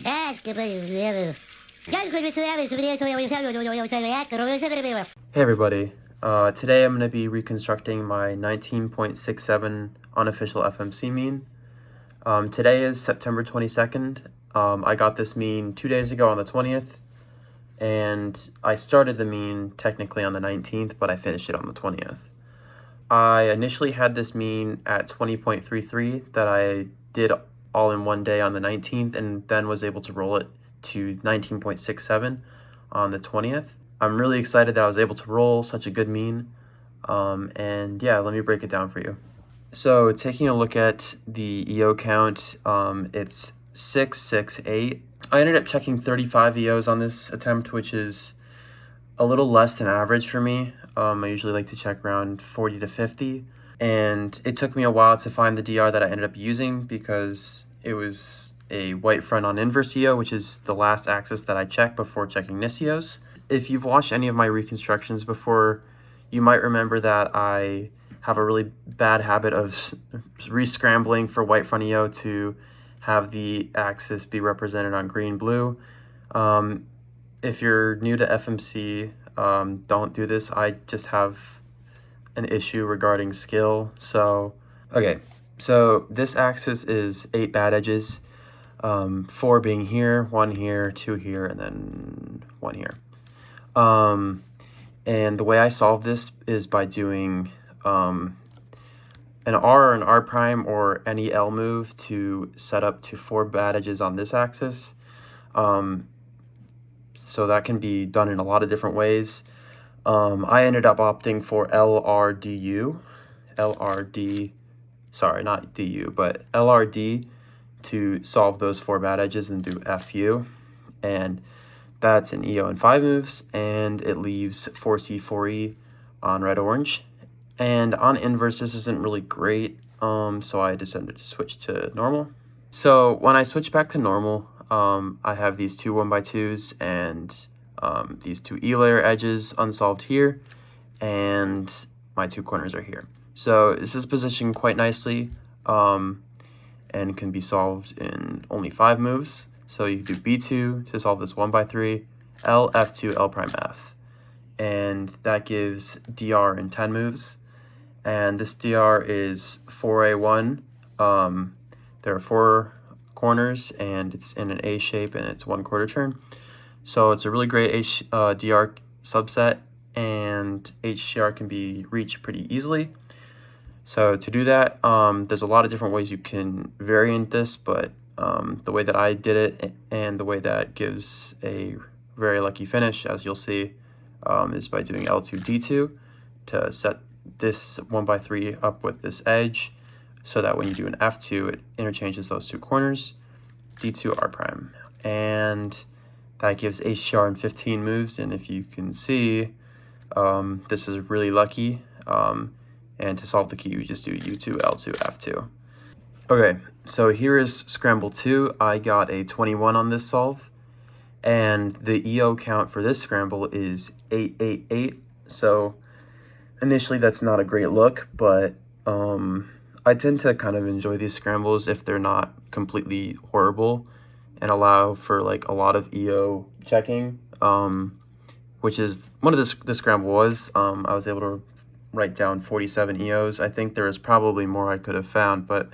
Hey everybody, today I'm going to be reconstructing my 19.67 unofficial FMC mean. Today is September 22nd. I got this mean 2 days ago on the 20th, and I started the mean technically on the 19th, but I finished it on the 20th. I initially had this mean at 20.33 that I did all in one day on the 19th, and then was able to roll it to 19.67 on the 20th. I'm really excited that I was able to roll such a good mean, and yeah, let me break it down for you. So taking a look at the EO count, it's 668. I ended up checking 35 EOs on this attempt, which is a little less than average for me. I usually like to check around 40 to 50, and it took me a while to find the DR that I ended up using because it was a white front on inverse EO, which is the last axis that I check before checking this EOs. If you've watched any of my reconstructions before, you might remember that I have a really bad habit of re-scrambling for white front EO to have the axis be represented on green-blue. If you're new to FMC, don't do this. I just have an issue regarding skill. So this axis is 8 bad edges, 4 being here, 1 here, 2 here, and then 1 here. And the way I solve this is by doing an R or an R prime or any L move to set up to 4 bad edges on this axis. So that can be done in a lot of different ways. I ended up opting for LRD, sorry, not DU, but LRD to solve those 4 bad edges and do FU. And that's an EO and 5 moves, and it leaves 4C, 4E on red-orange. And on inverse, this isn't really great, so I decided to switch to normal. So when I switch back to normal, I have these 2 1x2s and these 2 E-layer edges unsolved here, and my 2 corners are here. So this is positioned quite nicely, and can be solved in only 5 moves. So you do B2 to solve this 1x3, L, F2, L prime F. And that gives DR in 10 moves. And this DR is 4A1. There are 4 corners, and it's in an A shape, and it's 1/4 turn. So it's a really great DR subset, and HDR can be reached pretty easily. So to do that, there's a lot of different ways you can variant this, but the way that I did it and the way that gives a very lucky finish, as you'll see, is by doing L2 D2 to set this 1x3 up with this edge, so that when you do an F2, it interchanges those 2 corners, D2 R prime, and that gives HDR in 15 moves. And if you can see, this is really lucky, and to solve the key, you just do U2, L2, F2. Okay, so here is Scramble 2. I got a 21 on this solve, and the EO count for this scramble is 888. So initially that's not a great look, but I tend to kind of enjoy these scrambles if they're not completely horrible and allow for like a lot of EO checking, which is what this scramble was. I was able to write down 47 EOs. I think there is probably more I could have found, but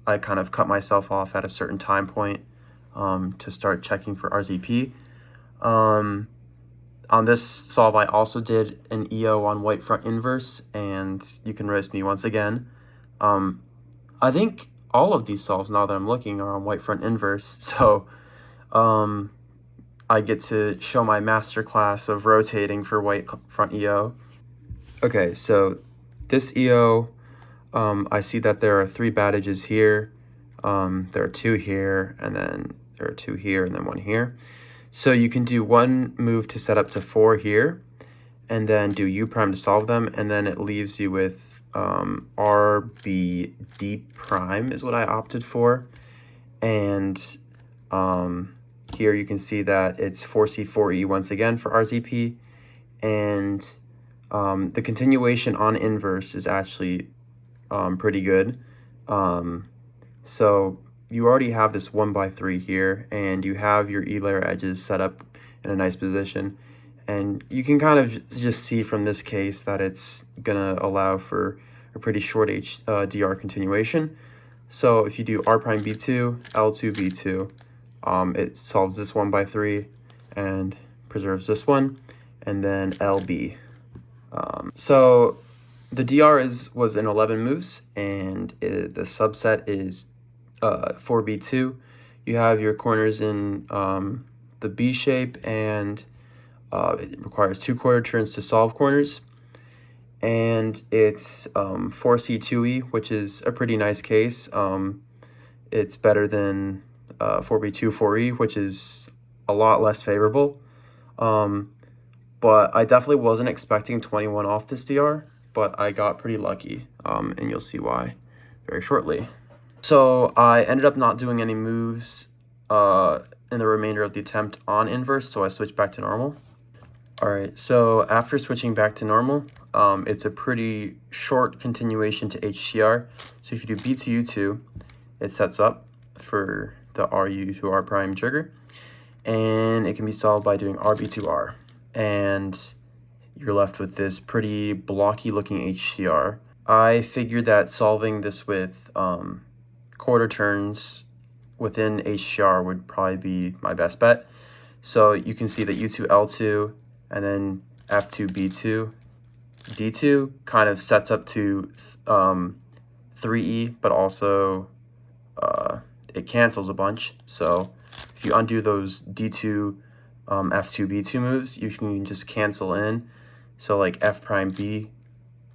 I kind of cut myself off at a certain time point to start checking for RZP. On this solve, I also did an EO on white front inverse, and you can roast me once again. I think all of these solves, now that I'm looking, are on white front inverse, so I get to show my masterclass of rotating for white front EO. Okay, so this EO, I see that there are 3 bad edges here, there are 2 here, and then there are 2 here, and then 1 here. So you can do 1 move to set up to 4 here, and then do U prime to solve them, and then it leaves you with RBD prime is what I opted for. And here you can see that it's 4C, 4E once again for RZP, and the continuation on inverse is actually pretty good. So you already have this 1x3 here, and you have your E-layer edges set up in a nice position. And you can kind of just see from this case that it's gonna allow for a pretty short DR continuation. So if you do R prime B2, L2 B2, it solves this 1x3 and preserves this one, and then LB. So the DR was in 11 moves, and the subset is 4B2. You have your corners in the B shape, and it requires 2 quarter turns to solve corners. And it's 4C2E, which is a pretty nice case. It's better than 4B2 4E, which is a lot less favorable. But I definitely wasn't expecting 21 off this DR, but I got pretty lucky, and you'll see why very shortly. So I ended up not doing any moves in the remainder of the attempt on inverse, so I switched back to normal. All right, so after switching back to normal, it's a pretty short continuation to HCR. So if you do B2U2, it sets up for the RU to R prime trigger, and it can be solved by doing RB2R. And you're left with this pretty blocky looking HCR. I figured that solving this with quarter turns within HCR would probably be my best bet. So you can see that U2 L2 and then F2 B2 D2 kind of sets up to 3E, but also it cancels a bunch. So if you undo those D2 F2 B2 moves, you can just cancel in. So like F prime B,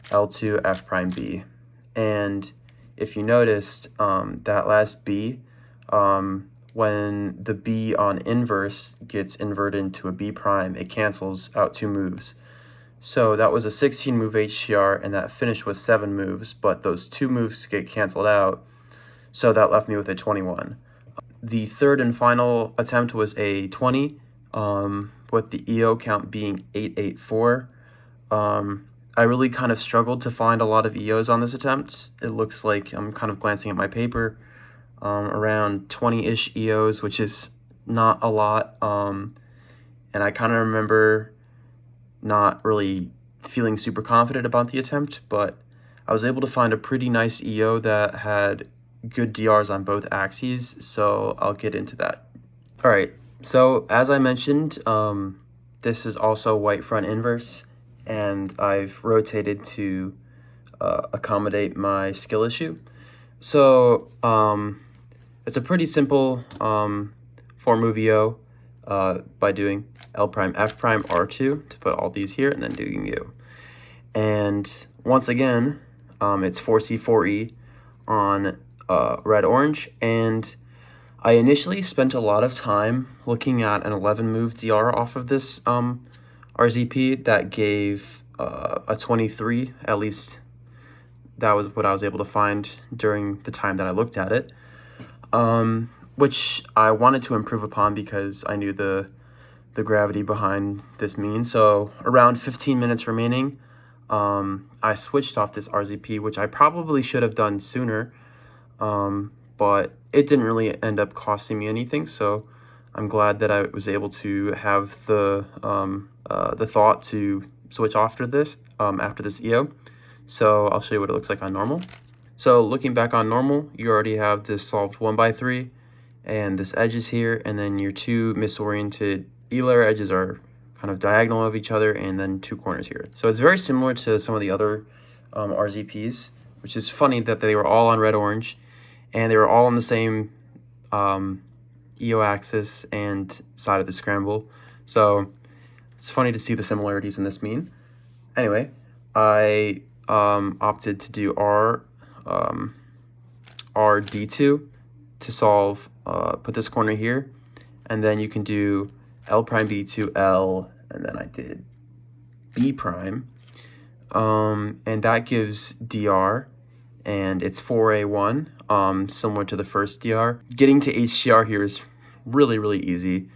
L2 F prime B. And if you noticed, that last B, when the B on inverse gets inverted into a B prime, it cancels out 2 moves. So that was a 16 move HCR, and that finish was 7 moves, but those 2 moves get canceled out. So that left me with a 21. The third and final attempt was a 20, with the EO count being 884. I really kind of struggled to find a lot of EOs on this attempt. It looks like, I'm kind of glancing at my paper, around 20-ish EOs, which is not a lot. And I kind of remember not really feeling super confident about the attempt, but I was able to find a pretty nice EO that had good DRs on both axes, so I'll get into that. All right, so as I mentioned, this is also white front inverse, and I've rotated to accommodate my skill issue. So it's a pretty simple 4-move EO by doing L prime F prime R2 to put all these here, and then doing U. And once again, it's 4C4E on red orange, and I initially spent a lot of time looking at an 11-move DR off of this RZP that gave a 23, at least that was what I was able to find during the time that I looked at it, which I wanted to improve upon because I knew the gravity behind this mean. So around 15 minutes remaining, I switched off this RZP, which I probably should have done sooner, but it didn't really end up costing me anything, so I'm glad that I was able to have the thought to switch after this EO. So I'll show you what it looks like on normal. So looking back on normal, you already have this solved 1x3, and this edge is here, and then your 2 misoriented E-layer edges are kind of diagonal of each other, and then 2 corners here. So it's very similar to some of the other RZPs, which is funny that they were all on red-orange, and they were all on the same EO axis and side of the scramble. So it's funny to see the similarities in this mean. Anyway, I opted to do RD2 to solve, put this corner here, and then you can do L prime B2 L, and then I did B prime, and that gives DR, and it's 4A1, similar to the first DR. Getting to HCR here is really, really easy.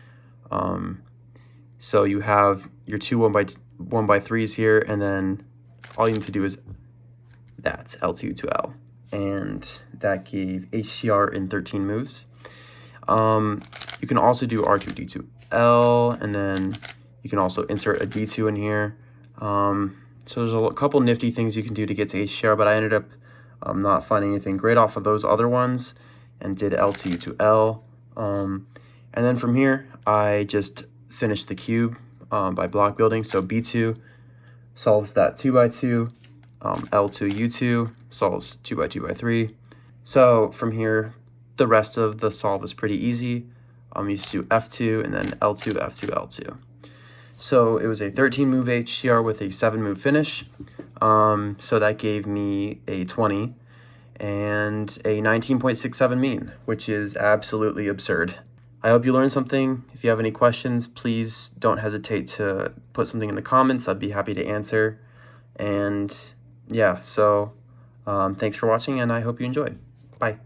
So you have your 2 1x3s here, and then all you need to do is that's L2 to L. and that gave HCR in 13 moves. You can also do R2, D2, L, and then you can also insert a D2 in here. So there's a couple nifty things you can do to get to HCR, but I ended up not finding anything great off of those other ones and did L2, U2, L. And then from here, I just finished the cube by block building. So B2 solves that 2x2, L2, U2 solves 2x2x3. So from here, the rest of the solve is pretty easy. You just do F2 and then L2, F2, L2. So it was a 13 move HCR with a 7 move finish. So that gave me a 20 and a 19.67 mean, which is absolutely absurd. I hope you learned something. If you have any questions, please don't hesitate to put something in the comments. I'd be happy to answer. And yeah, so thanks for watching, and I hope you enjoyed. Bye.